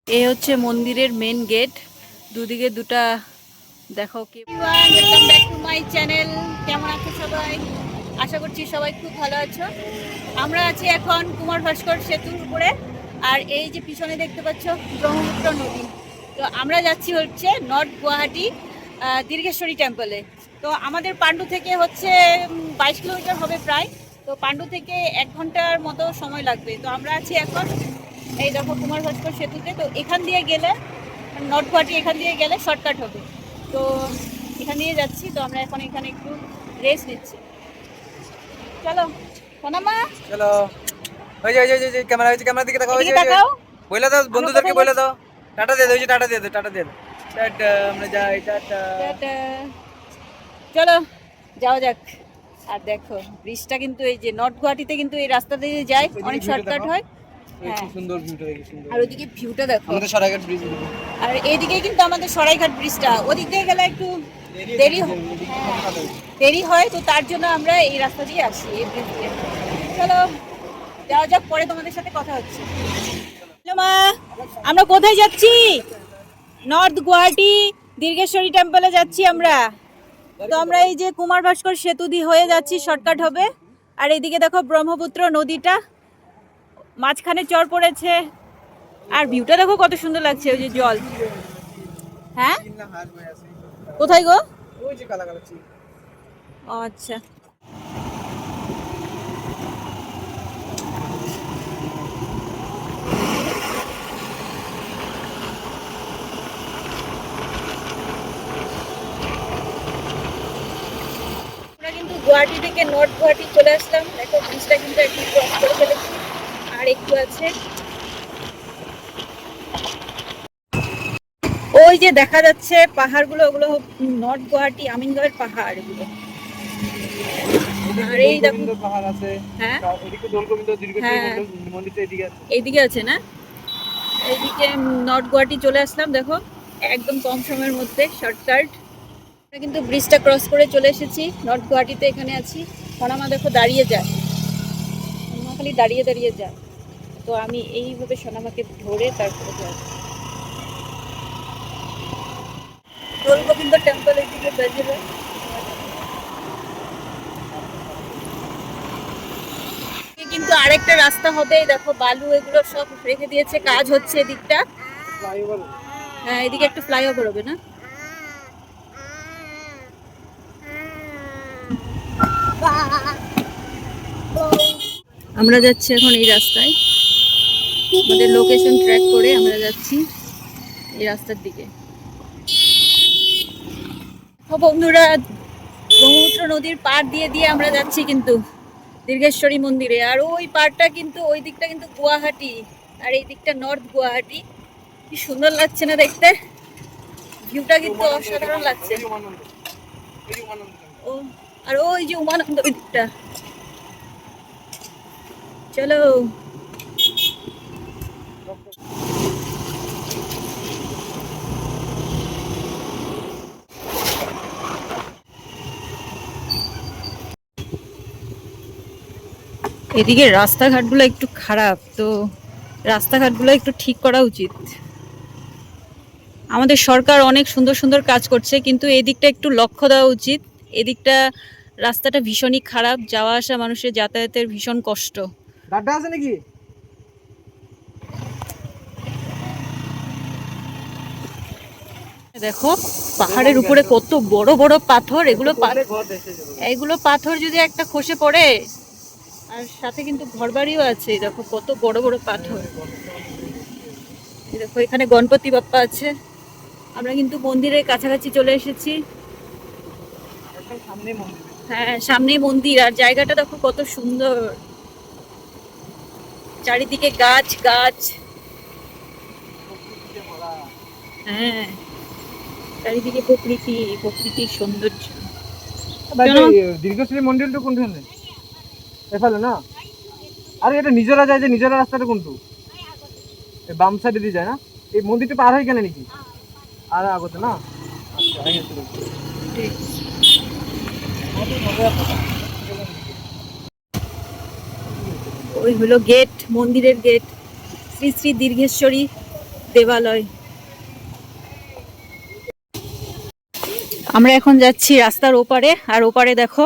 এই হচ্ছে মন্দিরের মেন গেট, দুদিকে দুটা। দেখো কি, welcome back to my channel. কেমন আছো সবাই? আশা করছি সবাই খুব ভালো আছো। আমরা আছি এখন কুমার ভাস্কর সেতুর উপরে, আর এই যে পিছনে দেখতে পাচ্ছ ব্রহ্মপুত্র নদী। তো আমরা যাচ্ছি হচ্ছে নর্থ গুয়াহাটি দীর্ঘেশ্বরী টেম্পলে। তো আমাদের পাণ্ডু থেকে হচ্ছে 22 কিলোমিটার হবে প্রায়। তো পাণ্ডু থেকে 1 ঘন্টার মতো সময় লাগবে। তো আমরা আছি এখন এই দেখো কুমার ভাস্কর সেতুতে। তো এখান দিয়ে গেলে নর্থ গুয়াহাটি, এখান দিয়ে গেলে শর্টকাট হবে। তো এখান দিয়ে যাচ্ছি। তো আমরা এখন এখানে একটু রেস্ট নিচ্ছি। চলো সোনামা, চলো। ওই যে ওই যে ওই যে ক্যামেরা, ওই যে ক্যামেরার দিকে তাকাও। ওই যে তাকাও। বলে দাও বন্ধুদেরকে, বলে দাও টাটা দিয়ে দাও। ওই যে টাটা দিয়ে দাও, টাটা দিয়ে দাও। টাটা, আমরা যাই, টাটা। টাটা। চলো যাওয়া যাক। আর দেখো ব্রিজটা কিন্তু এই যে নর্থ গুয়াহাটিতে কিন্তু এই রাস্তা দিয়ে যায়, অনেক শর্টকাট হয়। কি সুন্দর ভিউটা দেখি, সুন্দর। আর ওদিকে ভিউটা দেখো, আমাদের সরাইঘাট ব্রিজ। আর এইদিকে কিন্তু আমাদের সরাইঘাট ব্রিজটা। ওদিক দিয়ে গেলে একটু দেরি হয়, তো তার জন্য আমরা এই রাস্তা দিয়ে আসি, এই ব্রিজ দিয়ে। চলো যাওয়া যাক, পরে তোমাদের সাথে কথা হচ্ছে। মা, আমরা কোথায় যাচ্ছি? নর্থ গুয়াহাটি দীর্ঘেশ্বরী টেম্পলে যাচ্ছি আমরা। তো আমরা এই যে কুমার ভাস্কর সেতু দিয়ে হয়ে যাচ্ছি, শর্টকাট হবে। আর এইদিকে দেখো ব্রহ্মপুত্র নদীটা, মাঝখানে চর পড়েছে। আর ভিউটা দেখো কত সুন্দর লাগছে, ওই যে জল। হ্যাঁ কোথায় গো? ওই যে কালা কালা চিল। আচ্ছা, আমরা কিন্তু গুয়াহাটি থেকে নর্থ গুয়াহাটি চলে আসলাম। দেখো ব্রিজটা কিন্তু একদম ক্রস করে ফেলেছি, আর একটু আছে। ওই যে দেখা যাচ্ছে পাহাড়গুলো, ওগুলো নর্থ গুয়াহাটি আমিনগাঁওয়ের পাহাড় এগুলো। আর এই দেখো পাহাড় আছে। হ্যাঁ, এদিকে দোলগোবিন্দ দীর্ঘেশ্বরী হ্যাঁ মন্দিরটা এদিকে আছে। এইদিকে আছে না? এইদিকে নর্থ গুয়াহাটি চলে আসলাম, দেখো একদম কম সময়ের মধ্যে শর্টকাট। আমরা কিন্তু ব্রিজটা ক্রস করে চলে এসেছি নর্থ গুয়াহাটিতে, এখানে আছি। সোনামা দেখো দাঁড়িয়ে যায়, সোনামা খালি দাঁড়িয়ে দাঁড়িয়ে যায়। তো আমি এইভাবে সোনামাকে ধরে তারপরে যাই। দোলগোবিন্দ টেম্পল এদিকে বেজে। কিন্তু আরেকটা রাস্তা হবে, দেখো বালু এগুলো সব রেখে দিয়েছে, কাজ হচ্ছে এদিকটা। হ্যাঁ এদিকে একটু ফ্লাইওভার হবে না? আমরা যাচ্ছি এখন এই রাস্তায়, আমাদের লোকেশন ট্র্যাক করে আমরা যাচ্ছি এই রাস্তার দিকে। বন্ধুরা, ব্রহ্মপুত্র নদীর পাড় দিয়ে দিয়ে আমরা যাচ্ছি কিন্তু দীর্ঘেশ্বরী মন্দিরে। আর ওই পাড়টা কিন্তু, ওই দিকটা কিন্তু গুয়াহাটি, আর এই দিকটা নর্থ গুয়াহাটি। কি সুন্দর লাগছে না দেখতে? ভিউটা কিন্তু অসাধারণ লাগছে। ও, আর ওই যে উমানন্দ ওই দিকটা। চলো এদিকে রাস্তাঘাটগুলো একটু খারাপ, তো রাস্তাঘাটগুলো একটু ঠিক করা উচিত। আমাদের সরকার অনেক সুন্দর সুন্দর কাজ করছে, কিন্তু এদিকটা একটু লক্ষ্য দেওয়া উচিত। এদিকটা রাস্তাটা ভীষণই খারাপ, যাওয়া আসা মানুষের যাতায়াতের ভীষণ কষ্ট। গাড্ডা আছে নাকি? দেখো পাহাড়ের উপরে কত বড় বড় পাথর, এগুলো পাথর যদি একটা খসে পড়ে। আর সাথে কিন্তু ঘরবাড়িও আছে, দেখো কত বড় বড় পাথর। দেখো এখানে গণপতি বাপ্পা আছে। আমরা কিন্তু মন্দিরের কাছাকাছি চলে এসেছি। হ্যাঁ সামনেই মন্দির, আর জায়গাটা দেখো কত সুন্দর, চারিদিকে গাছ গাছ। হ্যাঁ চারিদিকে প্রকৃতি, প্রকৃতির সৌন্দর্য। দীর্ঘেশ্বরী মন্দিরটা কোনখানে? এফালে না? আরে এটা নিজরা যায়, যে নিজরা রাস্তাটা কোনটু? বাম সাইডে দিয়ে যায় না? এই মন্দিরটা পার হয় কেন নাকি? আর আগতে না? ওই হলো গেট, মন্দিরের গেট, শ্রী শ্রী দীর্ঘেশ্বরী দেবালয়। আমরা এখন যাচ্ছি রাস্তার ওপারে, আর ওপারে দেখো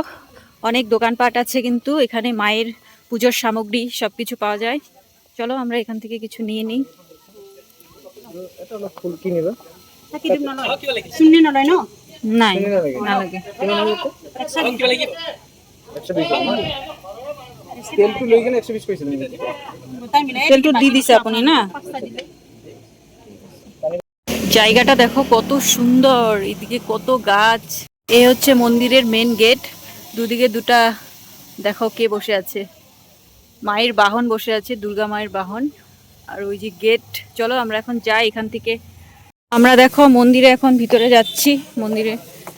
অনেক দোকানপাট আছে, কিন্তু এখানে মায়ের পুজোর সামগ্রী সবকিছু পাওয়া যায়। চলো আমরা এখান থেকে কিছু নিয়ে নিই। ফুল কি নেবে? শূন্য নয় না? নাই, না লাগে। তেলটো লৈ কিনে 120 কৈছিল নেকি? তেলটো দি দিছে আপনি না? জায়গাটা দেখো কত সুন্দর, এদিকে কত গাছ। এই হচ্ছে মন্দিরের মেন গেট, দুদিকে দুটা দেখো কে বসে আছে, মায়ের বাহন বসে আছে, দুর্গা মায়ের বাহন। আর ওই যে গেট। চলো আমরা এখন যাই এখান থেকে। আমরা দেখো মন্দিরে এখন ভিতরে যাচ্ছি। মন্দিরে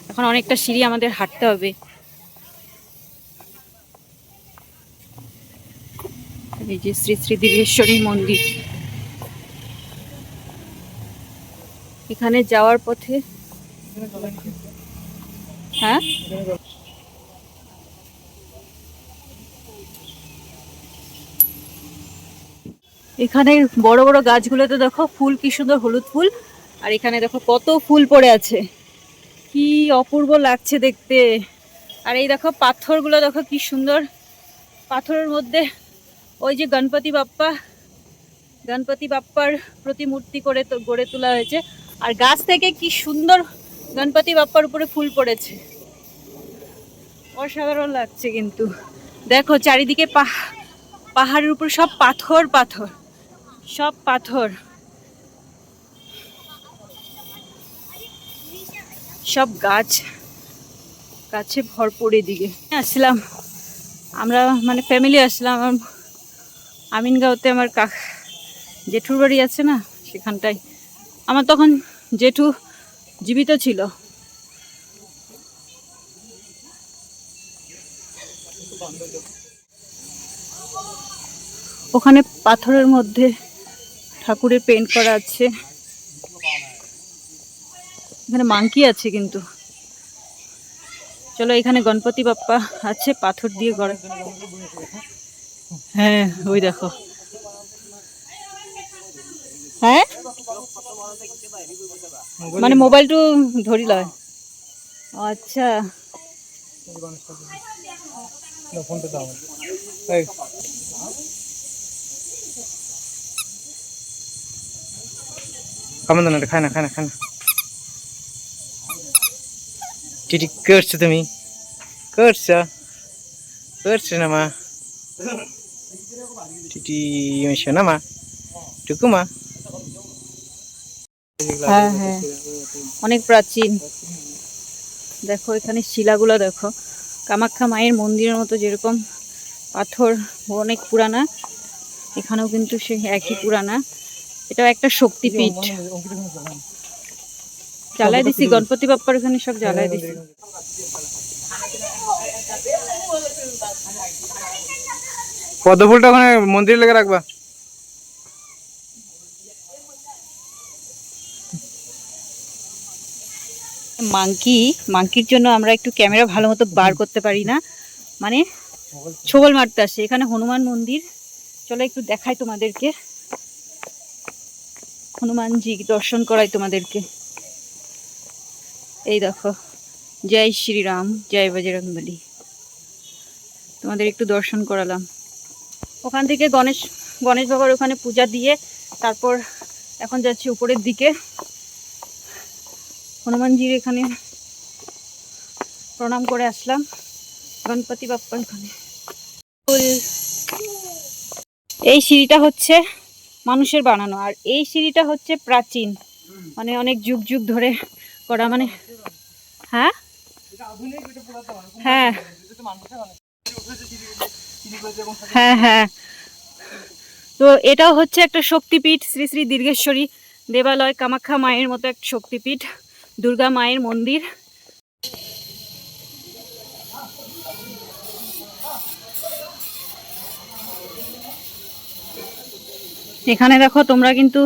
এখন অনেকটা সিঁড়ি আমাদের হাঁটতে হবে। এই যে শ্রী শ্রী দীর্ঘেশ্বরী মন্দির, এখানে যাওয়ার পথে। হ্যাঁ, এখানে বড় বড় গাছগুলোতে দেখো ফুল কি সুন্দর, হলুদ ফুল। আর এখানে দেখো কত ফুল পড়ে আছে, কি অপূর্ব লাগছে দেখতে। আর এই দেখো পাথরগুলো দেখো কি সুন্দর, পাথরের মধ্যে ওই যে গণপতি বাপ্পার প্রতিমূর্তি করে তো গড়ে তোলা হয়েছে। আর গাছ থেকে কি সুন্দর গণপতি বাপ্পার উপরে ফুল পড়েছে, অসাধারণ লাগছে। কিন্তু দেখো চারিদিকে পাহাড়ের উপর সব পাথর পাথর, সব পাথর, সব গাছ, গাছে ভরপুর। এদিকে আসলাম আমরা, মানে ফ্যামিলি আসলাম। আমার আমিনগাঁওতে আমার জেঠুর বাড়ি আছে না, সেখানটায়। আমার তখন জেঠু জীবিত ছিল। ওখানে পাথরের মধ্যে ঠাকুরের পেন্ট করা আছে। এখানে মাংকি আছে কিন্তু। চলো, এখানে গণপতি বাপ্পা আছে পাথর দিয়ে গড়া। হ্যাঁ, ওই দেখো। হ্যাঁ, মানে মোবাইলটো ধরি লয়। আচ্ছা, কেমন জানো? খায় না, খায় না, খায় না। টিটি করছো তুমি? করছো না মা? টিটি মেশো না মা? টুকু মা? হ্যাঁ হ্যাঁ, অনেক প্রাচীন। দেখো এখানে শিলাগুলো দেখো, কামাখ্যা মায়ের মন্দিরের মতো যেরকম পাথর অনেক পুরানা, এখানেও কিন্তু সে একই পুরানা। এটাও একটা শক্তিপীঠ। জ্বালায় দিছি গণপতি বাপ্পার এখানে, সব জ্বালায় দিছি। পদ্ম ফুলটা ওখানে মন্দিরে লেগে রাখবা। মাংকির জন্য আমরা একটু ক্যামেরা ভালো মতো বার করতে পারি না, মানে ছোবল মারতে আসে। এখানে হনুমান মন্দির, চলো একটু দেখাই তোমাদেরকে। হনুমানজি দর্শন করাই তোমাদেরকে। এই দেখো, জয় শ্রীরাম, জয় বজরংবলী। তোমাদের একটু দর্শন করালাম। ওখান থেকে গণেশ বাবার ওখানে পূজা দিয়ে তারপর এখন যাচ্ছি উপরের দিকে। হনুমানজির এখানে প্রণাম করে আসলাম, গণপতি বাপ্পার ওখানে। এই সিঁড়িটা হচ্ছে মানুষের বানানো, আর এই সিঁড়িটা হচ্ছে প্রাচীন, মানে অনেক যুগ যুগ ধরে করা। মানে হ্যাঁ হ্যাঁ হ্যাঁ হ্যাঁ, তো এটাও হচ্ছে একটা শক্তিপীঠ, শ্রী শ্রী দীর্ঘেশ্বরী দেবালয়, কামাখ্যা মায়ের মতো একটা শক্তিপীঠ, দুর্গা মায়ের মন্দির। এখানে দেখো তোমরা কিন্তু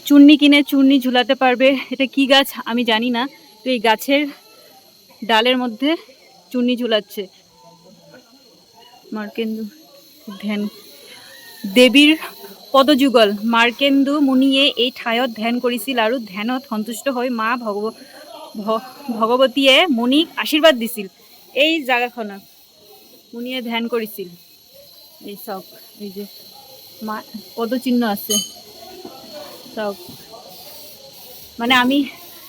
চুন্নি কিনে চুন্নি ঝুলাতে পারবে। এটা কি গাছ আমি জানি না, তো এই গাছের ডালের মধ্যে চুন্নি ঝুলাচ্ছে। মার্কেন্দ্র ধ্যান দেবীর পদযুগল মাৰ্কেন্দু মুনিয়ে এই ঠাইত ধ্যান কৰিছিল আৰু ধ্যানত সন্তুষ্ট হৈ মা ভগৱতীয়ে মুনিক আশীৰ্বাদ দিছিল। এই জাগাখনত মুনিয়ে ধ্যান কৰিছিল। এই চাওক, এই যে মা পদচিহ্ন আছে চাওক, মানে আমি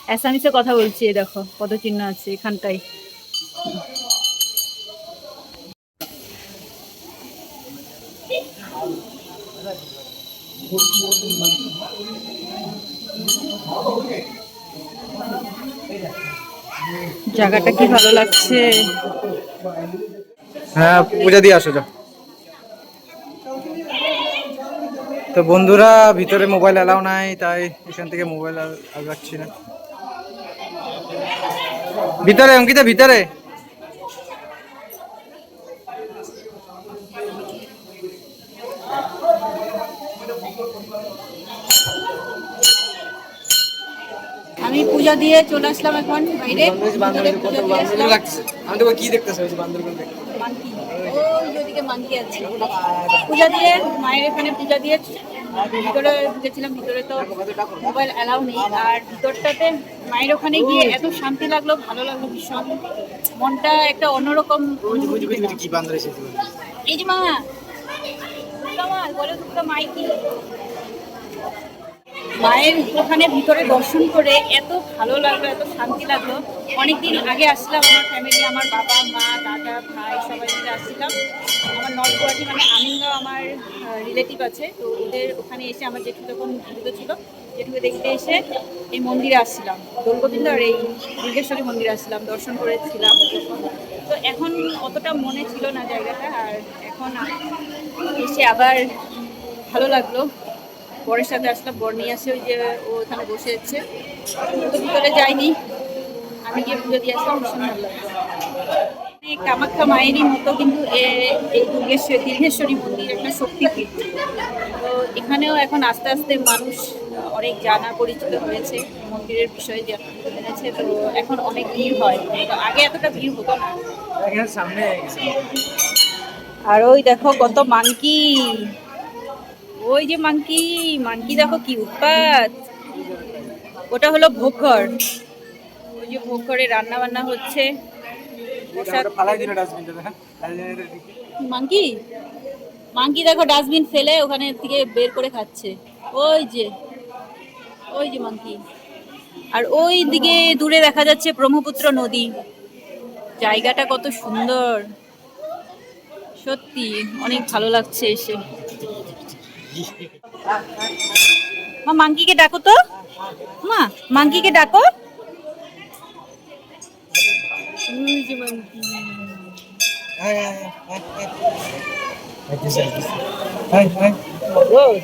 অ্যাসামিসে কথা বলছি, এই দেখো পদচিহ্ন আছে এখানটাই। জায়গাটা কি ভালো লাগছে। হ্যাঁ, পূজা দিয়ে আসো যাও। তো বন্ধুরা, ভিতরে মোবাইল অ্যালাউ নাই, তাই এখান থেকে মোবাইল আগাচ্ছি না। ভিতরে অঙ্কিতা, ভিতরে। আমি পূজা দিয়ে চলে আসলাম এখন বাইরে। আমি তো কি দেখতেছি বান্দরবন দেখতে। মানকি, ওই ওদিকে মানকি আছে। পূজা দিয়ে মায়ের এখানে পূজা দিয়ে ভিতরে ঢুকেছিলাম। ভিতরে তো মোবাইল অ্যালাউ নেই, আর ভিতরটাতে মায়ের ওখানে গিয়ে এত শান্তি লাগলো, ভালো লাগলো ভীষণ। মনটা একটা অন্যরকম। কি বান্দর এসেছে? এই যে মা বলে দুটো মাইকি। মায়ের ওখানে ভিতরে দর্শন করে এত ভালো লাগলো, এত শান্তি লাগলো। অনেকদিন আগে আসলাম, আমার ফ্যামিলি, আমার বাবা মা দাদা ভাই সবাই মিলে আসছিলাম। আমার নর্থ গুয়াহাটি মানে আমিনগাঁও আমার রিলেটিভ আছে, তো ওদের ওখানে এসে আমার জেঠু যখন জীবিত ছিল, জেঠুকে দেখতে এসে এই মন্দিরে আসছিলাম, দোলগোবিন্দ আর এই দুর্গেশ্বরী মন্দিরে আসছিলাম, দর্শন করেছিলাম। তো এখন অতটা মনে ছিল না জায়গাটা, আর এখন এসে আবার ভালো লাগলো। বরের সাথে আসলাম, বর নিয়ে আসে, ওই যে ও ওখানে বসে আছে, তো ভিতরে যাইনি, আমি গিয়ে পুজো দিয়ে আসলাম, ভীষণ ভালো লাগলো। কামাখ্যা মায়েরই মতো কিন্তু এই দীর্ঘেশ্বরী মন্দির একটা শক্তিপীঠ। তো এখানেও এখন আস্তে আস্তে মানুষ অনেক জানা পরিচিত হয়েছে, মন্দিরের বিষয়ে জেনেছে। তো এখন অনেক ভিড় হয়, তো আগে এতটা ভিড় হতো না। সামনে আর ওই দেখো কত মানকি, ওই যে মানকি, মানকি দেখো কি উৎপাত। ওটা হলো ভোগঘর, ওই যে ভোগঘরে রান্না বান্না হচ্ছে। মানকি, মানকি দেখো ডাস্টবিন ফেলে ওখানে থেকে বের করে খাচ্ছে। ওই যে, ওই যে মানকি। আর ওই দিকে দূরে দেখা যাচ্ছে ব্রহ্মপুত্র নদী। জায়গাটা কত সুন্দর, সত্যি অনেক ভালো লাগছে এসে। মা মাঙ্কিকে ডাকো তো, মা মাঙ্কিকে ডাকো।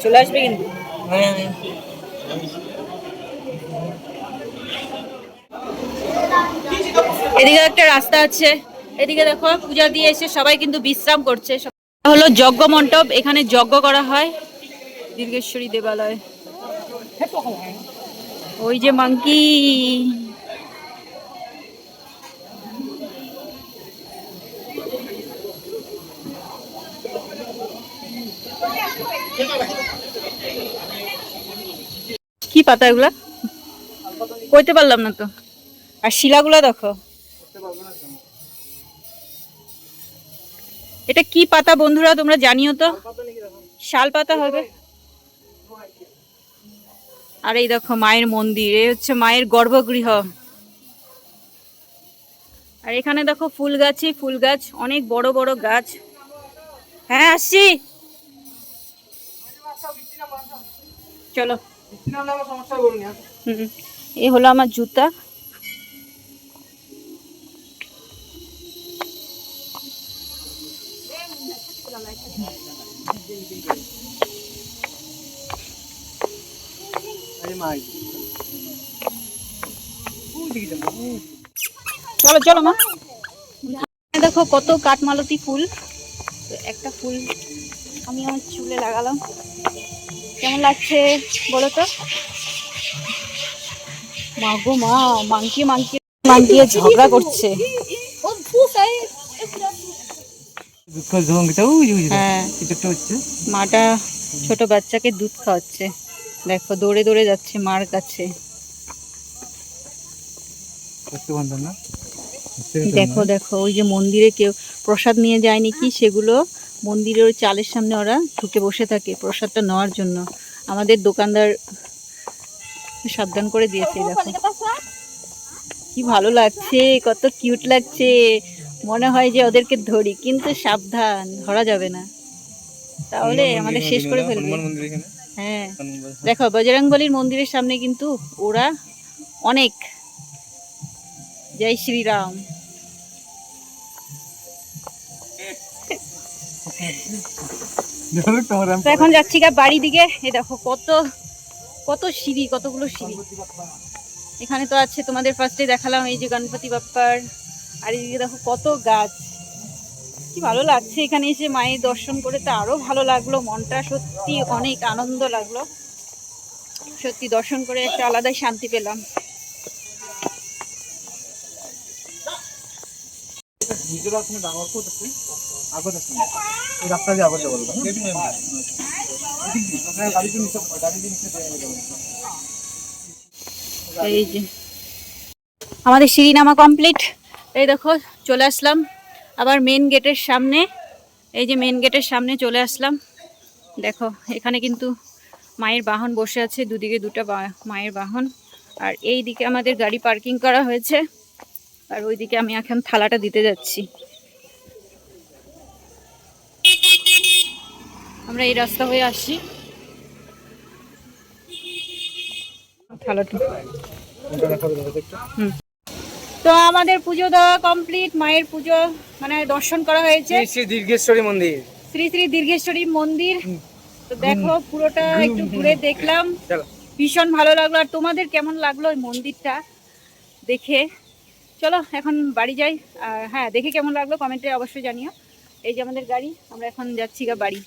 চলে আসবে কিন্তু। এদিকে একটা রাস্তা আছে, এদিকে দেখো পূজা দিয়ে এসে সবাই কিন্তু বিশ্রাম করছে। হলো যজ্ঞ মণ্ডপ, এখানে যজ্ঞ করা হয়, দীর্ঘেশ্বরী দেবালয়। ওই যে মাঙ্কি, কি পাতা এগুলা কইতে পারলাম না তো। আর শিলাগুলা দেখো, এটা কি পাতা বন্ধুরা তোমরা জানিও তো। শাল পাতা হবে। আর এই দেখো মায়ের মন্দির, এই হচ্ছে মায়ের গর্ভগৃহ। আর এখানে দেখো ফুল গাছই ফুল গাছ, অনেক বড় বড় গাছ। হ্যাঁ আসছি, চলো। এই হলো আমার জুতা। চলো চলো মা। দেখো কত কাঠমালতি ফুল, তো একটা ফুল আমি আমার চুলে লাগালাম। কেমন লাগছে বলো তো। মা গো মা, মাংকি মাংকি মাংকি ঝগড়া করছে। হ্যাঁ মাটা ছোট বাচ্চাকে দুধ খাওয়াচ্ছে। দেখো দৌড়ে দৌড়ে যাচ্ছে মার কাছে। দেখো দেখো ওই যে মন্দিরে কেউ প্রসাদ নিয়ে যায়নি কি, সেগুলো মন্দিরের ওই চালের সামনে ওরা ঢুকে বসে থাকে প্রসাদটা নেওয়ার জন্য। আমাদের দোকানদার সাবধান করে দিয়েছে। দেখো কি ভালো লাগছে, কত কিউট লাগছে। মনে হয় যে ওদেরকে ধরি, কিন্তু সাবধান, ধরা যাবে না, তাহলে আমাদের শেষ করে ফেলবে। হ্যাঁ দেখো বজরংবলীর মন্দিরের সামনে কিন্তু ওরা অনেক। জয় শ্রীরাম। তো এখন যাচ্ছি গা বাড়ি দিকে। এই দেখো কত কত সিঁড়ি, কতগুলো সিঁড়ি। এখানে তো আছে তোমাদের ফার্স্টে দেখালাম এই যে গণপতি বাপ্পার, আর এদিকে দেখো কত গাছ। কি ভালো লাগছে এখানে এসে মায়ের দর্শন করে, তো আরো ভালো লাগলো, মনটা সত্যি অনেক আনন্দ লাগলো। সত্যি দর্শন করে একটা আলাদাই শান্তি পেলাম। এই যে আমাদের সিঁড়ি নামা কমপ্লিট। এই দেখো চলে আসলাম আবার মেন গেটের সামনে। এই যে মেন গেটের সামনে চলে আসলাম। দেখো এখানে কিন্তু মায়ের বাহন বসে আছে, দুদিকে দুটো মায়ের বাহন। আর এই দিকে আমাদের গাড়ি পার্কিং করা হয়েছে, আর ওইদিকে আমি এখন থালাটা দিতে যাচ্ছি। আমরা এই রাস্তা হয়ে আসছি। থালাটা তো আমাদের পুজো দেওয়া কমপ্লিট, মায়ের পুজো মানে দর্শন করা হয়েছে। শ্রী দীর্ঘেশ্বরী মন্দির, শ্রী শ্রী দীর্ঘেশ্বরী মন্দির। তো দেখো পুরোটা একটু ঘুরে দেখলাম, ভীষণ ভালো লাগলো। আর তোমাদের কেমন লাগলো ওই মন্দিরটা দেখে? চলো এখন বাড়ি যাই। আর হ্যাঁ, দেখে কেমন লাগলো কমেন্টে অবশ্যই জানিও। এই যে আমাদের গাড়ি, আমরা এখন যাচ্ছি গা বাড়ি।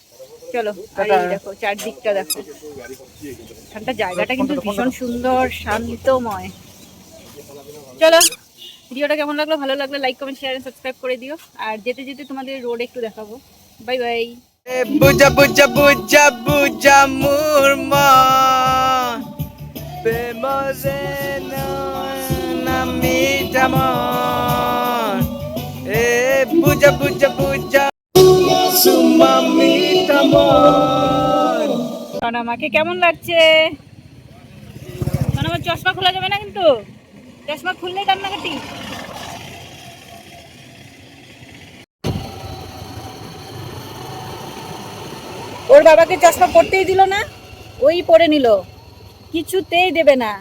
চলো। আর এই দেখো চারদিকটা দেখো, এখানটা জায়গাটা কিন্তু ভীষণ সুন্দর, শান্তময়। চলো, ভিডিওটা কেমন লাগলো, ভালো লাগলে like comment share and subscribe করে দিও। আর যেতে যেতে তোমাদের রোড একটু দেখাবো। Bye bye. বুঝা বুঝা বুঝা বুঝা মোর মন প্রেমজে নামি জামন এ বুঝা বুঝা বুঝা সুমামি তামন। আমাকে কেমন লাগছে? আমার চশমা খোলা যাবে না কিন্তু, চশমা খুললেই কান্নাকাটি। ওর বাবাকে চশমা পরতেই দিল না, ওই পরে নিল, কিছুতেই দেবে না।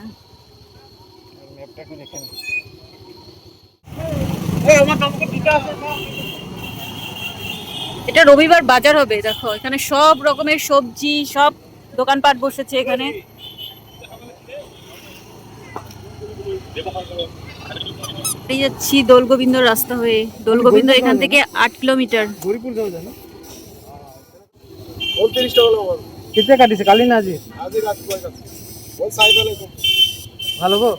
এটা রবিবার বাজার হবে। দেখো এখানে সব রকমের সবজি, সব দোকানপাট বসেছে এখানে। এই যাচ্ছি দোলগোবিন্দ রাস্তা হয়ে। দোলগোবিন্দ এখান থেকে 8 কিলোমিটার। कितने काटी से काली ना जी ভালো গো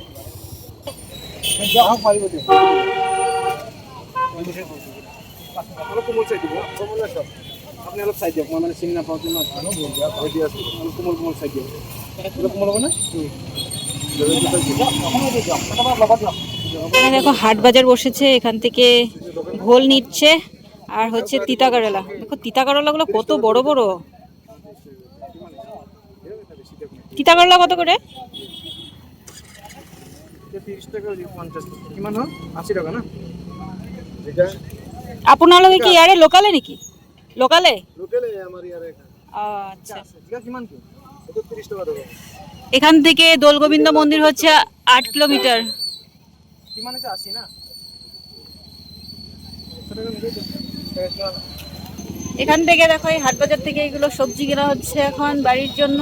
আপনি অলপ চাই দিয়ক, মই মানে চিনি নাপাওঁ যে মই ভালো ভয় দি আছোঁ। কোমল কোমল চাই দিয়ক, কোমল হ'ব না? এখানে দেখো হাট বাজার বসেছে, এখান থেকে ঘোল নিচ্ছে। আর হচ্ছে তিতা করলা, দেখো তিতা করলাগুলো কত বড় বড়। তিতা করলা কত করে? 30 টাকা, 50 কিমান হল? 80 টাকা না? আপোনালোকে কি ইয়াৰে লোকালে নেকি? লোকালে লোকালে আমাৰ ইয়াৰে। আচ্ছা, কিমান কি? 30 টাকা দেব। এখান থেকে দোলগোবিন্দ মন্দির হচ্ছে 8 কিলোমিটার। কিমান আছে? 80 না? এখান থেকে দেখো এই হাট বাজার থেকে এগুলো সবজি কেনা হচ্ছে এখন বাড়ির জন্য।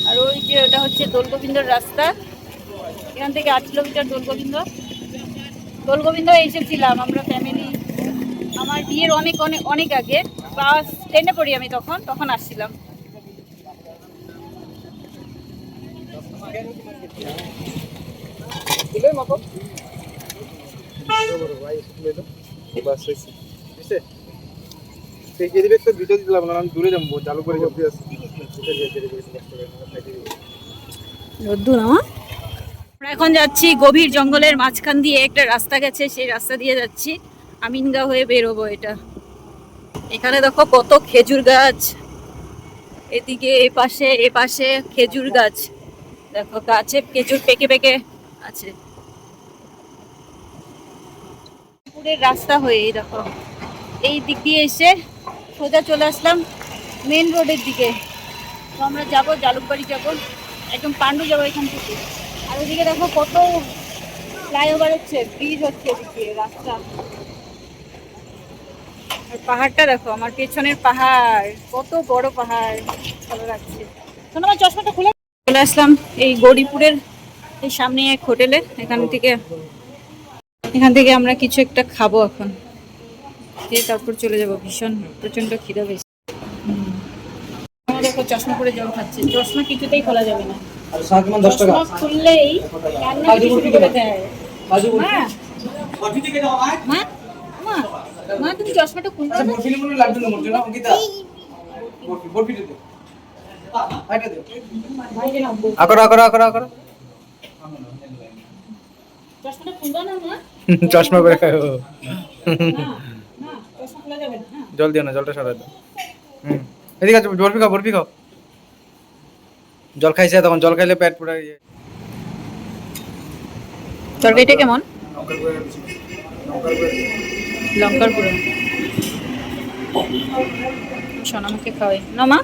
আর ওই যে ওটা হচ্ছে দোলগোবিন্দর রাস্তা, এখান থেকে 8 কিলোমিটার দোলগোবিন্দ। দোলগোবিন্দ এসেছিলাম আমরা ফ্যামিলি, আমার বিয়ের অনেক অনেক অনেক আগে, ক্লাস 10-এ পড়ি আমি, তখন আসছিলাম। দিবে তো দুটো দিতে লাগলো, আমি দূরে যাবো, চালু করে যাবো। রোদ্দুর আমার। আমরা এখন যাচ্ছি গভীর জঙ্গলের মাঝখান দিয়ে, একটা রাস্তা গেছে, সেই রাস্তা দিয়ে যাচ্ছি। আমিনগাঁও হয়ে বেরোবো। এটা এখানে দেখো কত খেজুর গাছ, এদিকে এ পাশে খেজুর গাছ, দেখো গাছে খেজুর পেকে পেকে আছে। পুরের রাস্তা হয়ে এই দেখো এই দিক দিয়ে এসে সোজা চলে আসলাম মেন রোডের দিকে। তো আমরা যাবো জালুকবাড়ি, যাবো একদম পান্ডু যাবো এখান থেকে। আর ওদিকে দেখো কত ফ্লাইওভার হচ্ছে, ব্রিজ হচ্ছে এদিকে রাস্তা। আর পাহাড়টা দেখো, আমার পেছনের পাহাড়, কত বড় পাহাড়, ভালো লাগছে। শোনো, আমার চশমাটা খুলে। চলে আসলাম এই গৌরীপুরের এই সামনে এক হোটেলে। এখান থেকে আমরা কিছু একটা খাবো এখন, দিয়ে তারপর চলে যাবো। ভীষণ প্রচন্ড খিদে পেয়েছে। আমার দেখো চশমা পরে জল খাচ্ছে, চশমা কিছুতেই খোলা যাবে না। আর শাক মান 10 টাকা। চশমা খুললেই কান্না শুরু করে দেয়। কাজু মা, বরফি থেকে দাও আয়। মা, মা, মা, তুমি চশমাটা খুলতে আচ্ছা না? বরফি মনে লাগবে না মরতে না অঙ্কিতা। বরফি দে। আইটা দে। আকরা আকরা আকরা আকরা। চশমাটা খুলবা না মা? চশমা করে খাও। না, না, চশমা খোলা যাবে না। হ্যাঁ। জল দিও না, জলটা সরাই দাও। এদিকে আছে, বরফি খাও, বরফি খাও। জল খাইছে তখন, জল খাইলে পেট পুরো ইয়ে। তরকারিটা কেমন? লঙ্কার গুঁড়ো বেশি। লঙ্কার গুঁড়ো। লঙ্কার গুঁড়ো। সোনামুখী খাওয়াই না মা।